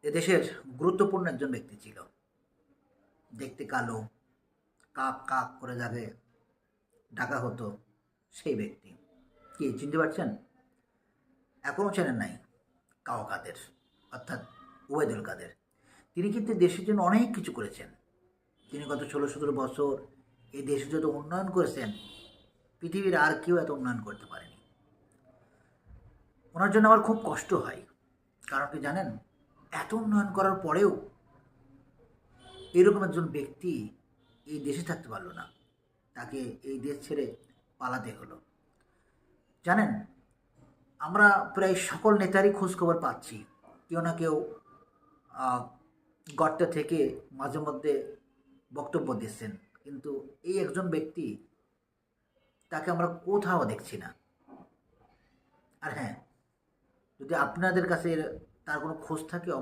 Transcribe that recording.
এদেশের গুরুত্বপূর্ণ একজন ব্যক্তি ছিল। দেখতে কালো, কাক কাক করে যাকে ডাকা হতো সেই ব্যক্তি। কি চিনতে পারছেন? এখনও চেনেন নাই? কাওয়া কাদের, অর্থাৎ ওবায়দুল কাদের। তিনি কিন্তু দেশের জন্য অনেক কিছু করেছেন। তিনি গত ১৬-১৭ বছর এই দেশে যত উন্নয়ন করেছেন, পৃথিবীর আর কেউ এত উন্নয়ন করতে পারেনি। ওনার জন্য আমার খুব কষ্ট হয়। কারণ কি জানেন? এত উন্নয়ন করার পরেও এরকম একজন ব্যক্তি এই দেশে থাকতে পারল না। তাকে এই দেশ ছেড়ে পালাতে হলো। জানেন, আমরা প্রায় সকল নেতারই খোঁজখবর পাচ্ছি। কেউ না কেউ আহ, গর্তে থেকে মাঝে মধ্যে বক্তব্য দিচ্ছেন, কিন্তু এই একজন ব্যক্তি, তাকে আমরা কোথাও দেখছি না। আর হ্যাঁ, যদি আপনাদের কাছে তার কোনো খোঁজ থাকে